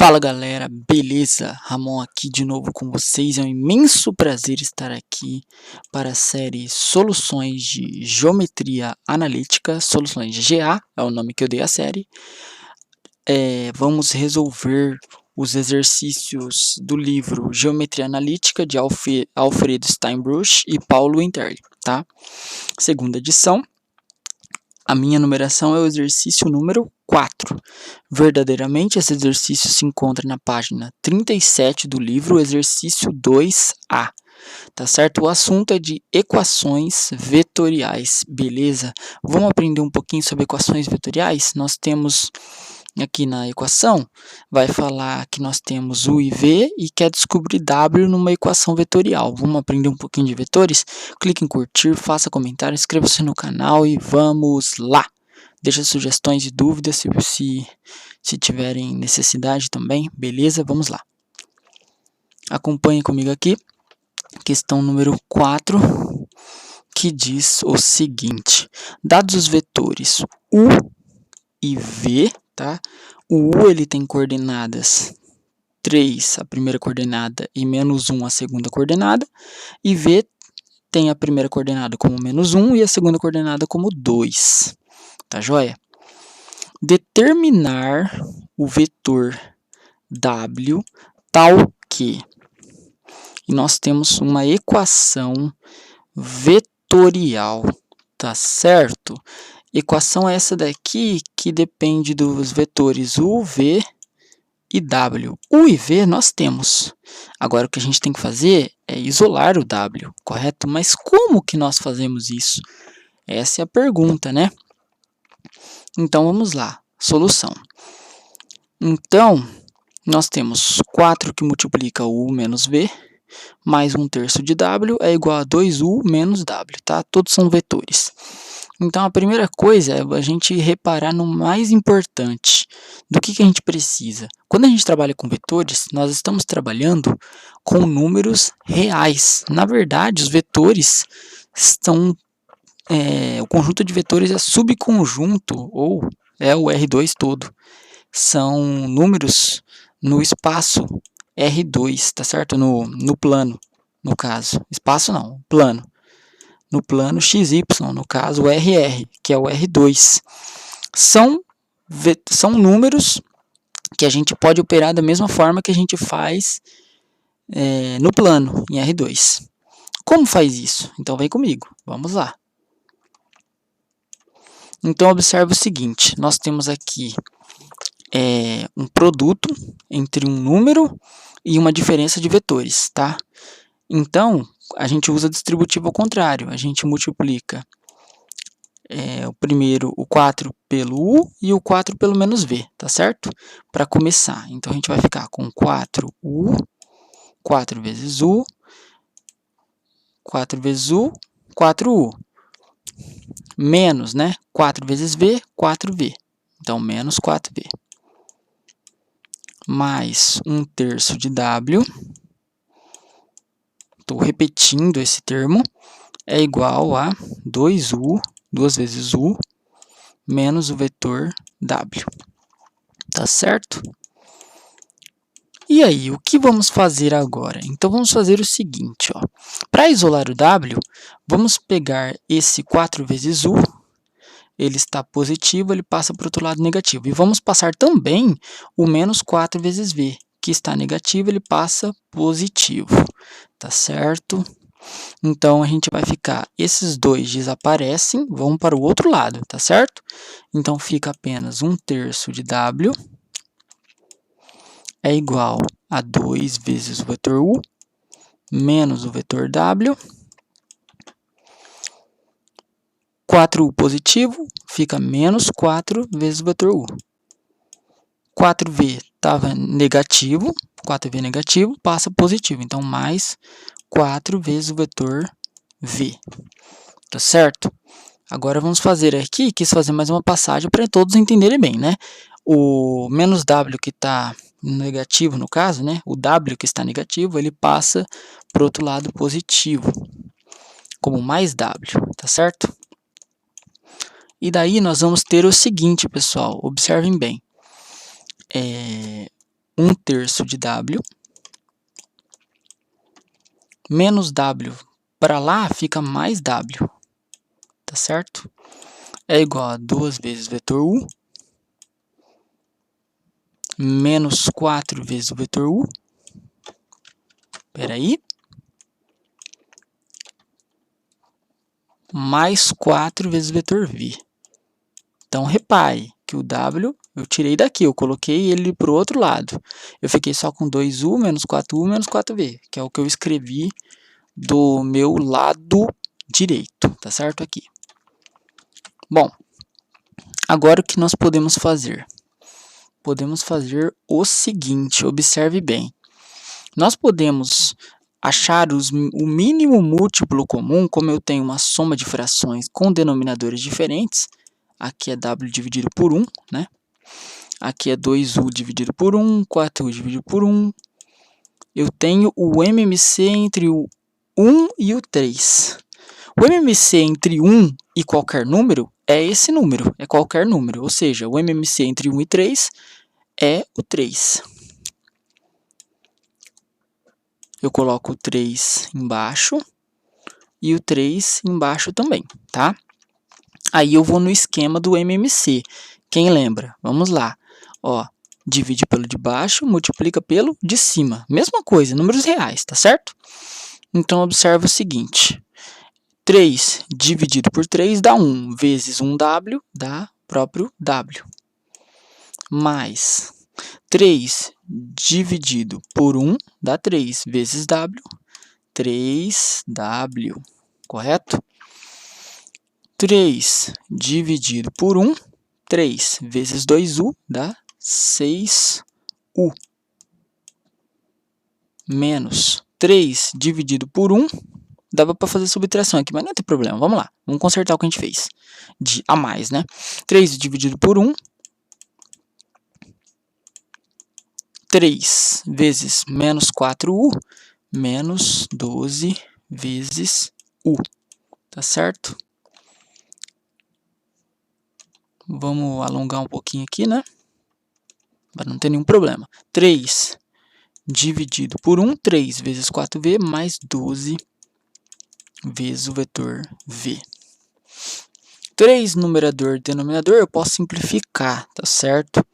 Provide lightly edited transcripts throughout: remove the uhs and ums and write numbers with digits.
Fala galera, beleza? Ramon aqui de novo com vocês. É um imenso prazer estar aqui para a série Soluções de Geometria Analítica, Soluções de GA, é o nome que eu dei à série. Vamos resolver os exercícios do livro Geometria Analítica de Alfredo Steinbruch e Paulo Winterli, tá? Segunda edição. A minha numeração é o exercício número 4. Verdadeiramente, esse exercício se encontra na página 37 do livro, exercício 2A. Tá certo? O assunto é de equações vetoriais, beleza? Vamos aprender um pouquinho sobre equações vetoriais? Nós temos aqui na equação, vai falar que nós temos U e V e quer descobrir W numa equação vetorial. Vamos aprender um pouquinho de vetores? Clique em curtir, faça comentário, inscreva-se no canal e vamos lá! Deixa sugestões e dúvidas se tiverem necessidade também, beleza? Vamos lá. Acompanhe comigo aqui, questão número 4, que diz o seguinte: dados os vetores U e V, tá? O U ele tem coordenadas 3, a primeira coordenada, e menos 1, a segunda coordenada, e V tem a primeira coordenada como menos 1 e a segunda coordenada como 2. Tá joia? Determinar o vetor W tal que... E nós temos uma equação vetorial, tá certo? Equação essa daqui que depende dos vetores U, V e W. U e V nós temos. Agora o que a gente tem que fazer é isolar o W, correto? Mas como que nós fazemos isso? Essa é a pergunta, né? Então vamos lá, solução. Então, nós temos 4 que multiplica U menos V, mais 1/3 de W é igual a 2U menos W, tá? Todos são vetores. Então, a primeira coisa é a gente reparar no mais importante. Do que a gente precisa? Quando a gente trabalha com vetores, nós estamos trabalhando com números reais. Na verdade, os vetores estão... o conjunto de vetores é subconjunto, ou é o R2 todo. São números no espaço R2, tá certo? No plano, no caso. Espaço não, plano. No plano XY, no caso o RR, que é o R2. São números que a gente pode operar da mesma forma que a gente faz no plano, em R2. Como faz isso? Então vem comigo, vamos lá. Então observe o seguinte, nós temos aqui um produto entre um número e uma diferença de vetores, tá? Então, a gente usa distributivo ao contrário, a gente multiplica o 4 pelo U e o 4 pelo menos V, tá certo? Para começar, então a gente vai ficar com 4U, 4 vezes U, 4 vezes U, 4U. Menos, né? 4 vezes V, 4V. Então, menos 4V. Mais 1/3 de W. Estou repetindo esse termo. É igual a 2U, 2 vezes U, menos o vetor W. Tá certo? E aí, o que vamos fazer agora? Então, vamos fazer o seguinte, ó. Para isolar o W, vamos pegar esse 4 vezes U, ele está positivo, ele passa para o outro lado negativo. E vamos passar também o menos 4 vezes V, que está negativo, ele passa positivo. Tá certo? Então, a gente vai ficar, esses dois desaparecem, vão para o outro lado, tá certo? Então, fica apenas 1/3 de W é igual a 2 vezes o vetor U, menos o vetor W. 4U positivo, fica menos 4 vezes o vetor U. 4V estava negativo, 4V negativo, passa positivo. Então, mais 4 vezes o vetor V. Tá certo? Agora, vamos fazer aqui, quis fazer mais uma passagem para todos entenderem bem, né? O menos W que está negativo, no caso, né? O W que está negativo, ele passa para o outro lado positivo, como mais W, tá certo? E daí nós vamos ter o seguinte, pessoal, observem bem. 1/3 de W, menos W para lá fica mais W, tá certo? É igual a 2 vezes o vetor U, menos 4 vezes o vetor U, mais 4 vezes o vetor V. Então, repare que o W eu tirei daqui, eu coloquei ele para o outro lado. Eu fiquei só com 2U, menos 4U, menos 4V, que é o que eu escrevi do meu lado direito, tá certo? Aqui. Bom, agora o que nós podemos fazer? Podemos fazer o seguinte, observe bem. Nós podemos achar o mínimo múltiplo comum, como eu tenho uma soma de frações com denominadores diferentes. Aqui é W dividido por 1, né? Aqui é 2U dividido por 1, 4U dividido por 1. Eu tenho o MMC entre o 1 e o 3. O MMC entre 1 e qualquer número é esse número, é qualquer número. Ou seja, o MMC entre 1 e 3 é o 3. Eu coloco o 3 embaixo e o 3 embaixo também, tá? Aí eu vou no esquema do MMC. Quem lembra? Vamos lá. Ó, divide pelo de baixo, multiplica pelo de cima. Mesma coisa, números reais, tá certo? Então, observa o seguinte. 3 dividido por 3 dá 1, vezes 1W dá próprio W. Mais 3 dividido por 1 dá 3, vezes W, 3W, correto? 3 dividido por 1, 3 vezes 2U dá 6U. Menos 3 dividido por 1, dava para fazer subtração aqui, mas não tem problema. Vamos lá, vamos consertar o que a gente fez. A mais, né? 3 dividido por 1, 3 vezes menos 4U, menos 12 vezes U. Tá certo? Vamos alongar um pouquinho aqui, né? Para não ter nenhum problema. 3 dividido por 1, 3 vezes 4V, mais 12 vezes o vetor V. 3 numerador e denominador, eu posso simplificar, tá certo?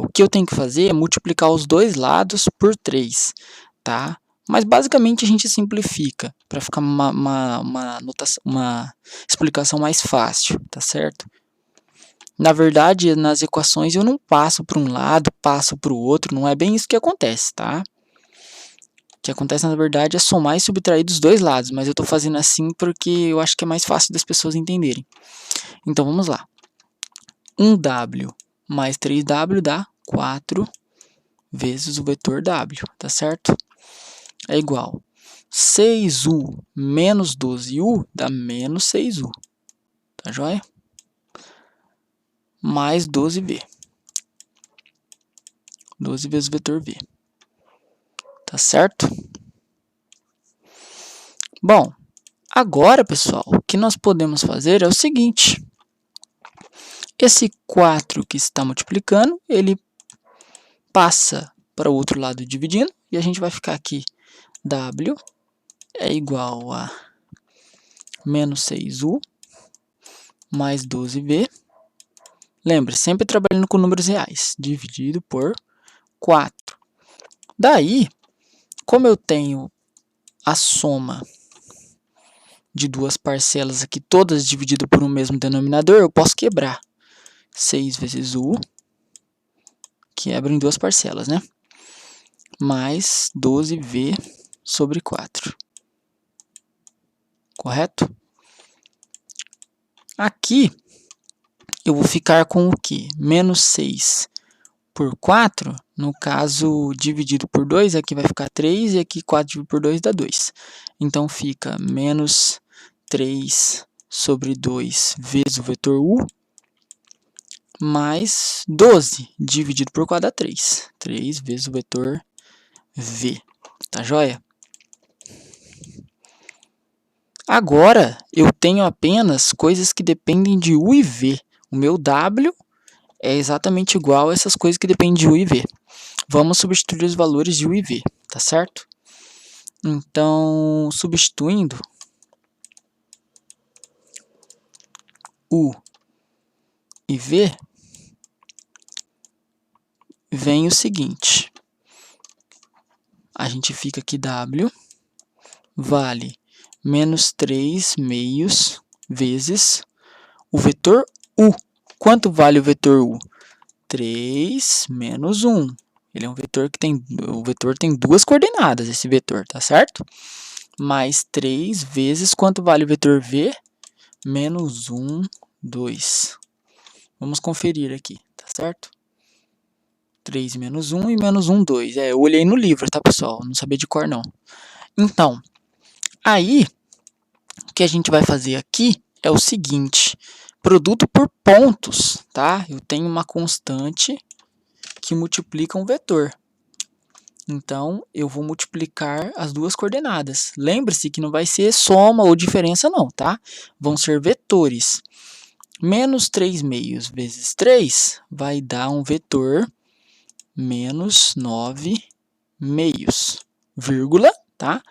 O que eu tenho que fazer é multiplicar os dois lados por 3, tá? Mas basicamente a gente simplifica para ficar uma explicação mais fácil, tá certo? Na verdade, nas equações eu não passo para um lado, passo para o outro, não é bem isso que acontece, tá? O que acontece, na verdade, é somar e subtrair dos dois lados, mas eu estou fazendo assim porque eu acho que é mais fácil das pessoas entenderem. Então, vamos lá. 1W mais 3W dá 4 vezes o vetor W, tá certo? É igual 6U menos 12U dá menos 6U, tá joia? Mais 12V. 12 vezes o vetor V. Tá certo? Bom, agora, pessoal, o que nós podemos fazer é o seguinte. Esse 4 que está multiplicando, ele passa para o outro lado dividindo, e a gente vai ficar aqui, W é igual a menos 6U mais 12V. Lembre, sempre trabalhando com números reais, dividido por 4. Daí, como eu tenho a soma de duas parcelas aqui, todas divididas por um mesmo denominador, eu posso quebrar. 6 vezes U, quebra em duas parcelas, né? Mais 12V sobre 4. Correto? Aqui, eu vou ficar com o quê? Menos 6 por 4, no caso, dividido por 2, aqui vai ficar 3, e aqui 4 dividido por 2 dá 2. Então, fica menos 3 sobre 2 vezes o vetor U, mais 12 dividido por 4 dá 3. 3 vezes o vetor V. Tá joia? Agora, eu tenho apenas coisas que dependem de U e V. O meu W é exatamente igual a essas coisas que dependem de U e V. Vamos substituir os valores de U e V, tá certo? Então, substituindo U e V, vem o seguinte. A gente fica aqui W vale menos 3 meios vezes o vetor U. Quanto vale o vetor U? 3 menos 1. Ele é um vetor que tem, o vetor tem duas coordenadas, esse vetor, tá certo? Mais 3 vezes, quanto vale o vetor V? Menos 1, 2. Vamos conferir aqui, tá certo? 3 menos 1 e menos 1, 2. Eu olhei no livro, tá, pessoal? Não sabia de cor, não. Então, aí, o que a gente vai fazer aqui é o seguinte. Produto por pontos, tá? Eu tenho uma constante que multiplica um vetor. Então, eu vou multiplicar as duas coordenadas. Lembre-se que não vai ser soma ou diferença, não, tá? Vão ser vetores. Menos 3 meios vezes 3 vai dar um vetor menos 9 meios, vírgula, tá?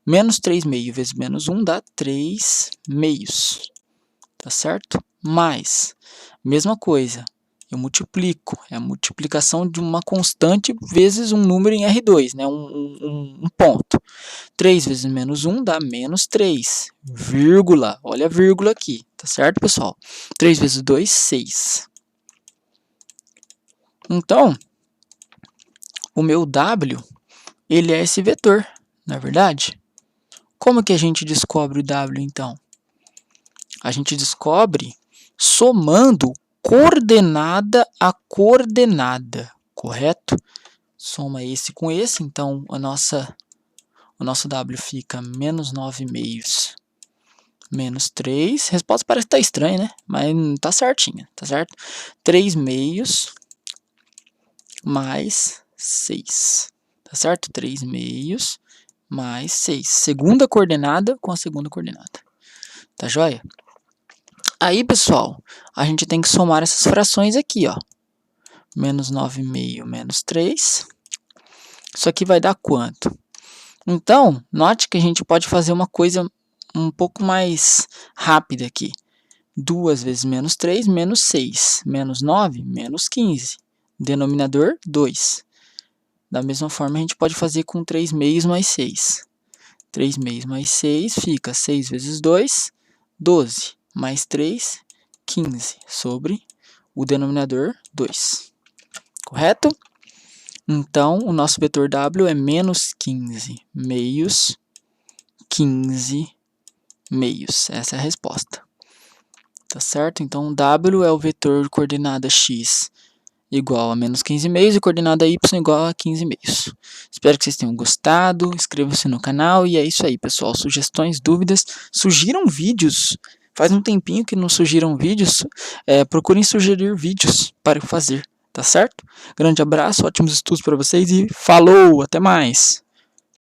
Menos 3 meios vezes menos 1 dá 3 meios, tá certo? Mais, mesma coisa, eu multiplico, é a multiplicação de uma constante vezes um número em R2, né? um ponto. 3 vezes menos 1 dá menos 3, vírgula, olha a vírgula aqui, tá certo, pessoal? 3 vezes 2, 6. Então, o meu W, ele é esse vetor, não é verdade? Como que a gente descobre o W, então? A gente descobre somando coordenada a coordenada, correto? Soma esse com esse, então o nosso W fica menos 9 meios menos 3. A resposta parece que tá estranha, né? Mas tá certinha, tá certo? 3 meios mais 6, tá certo? 3 meios mais 6. Segunda coordenada com a segunda coordenada. Tá joia? Aí, pessoal, a gente tem que somar essas frações aqui, ó. Menos 9 meio menos 3. Isso aqui vai dar quanto? Então, note que a gente pode fazer uma coisa um pouco mais rápida aqui. 2 vezes menos 3, menos 6. Menos 9, menos 15. Denominador, 2. Da mesma forma, a gente pode fazer com 3 meios mais 6. 3 meios mais 6 fica 6 vezes 2, 12. Mais 3, 15. Sobre o denominador, 2. Correto? Então, o nosso vetor W é menos 15 meios, 15 meios. Essa é a resposta. Tá certo? Então, W é o vetor de coordenada x igual a menos 15 meios e coordenada y igual a 15 meios. Espero que vocês tenham gostado, inscrevam-se no canal e é isso aí, pessoal. Sugestões, dúvidas, sugiram vídeos. Faz um tempinho que não surgiram vídeos, procurem sugerir vídeos para eu fazer, tá certo? Grande abraço, ótimos estudos para vocês e falou, até mais!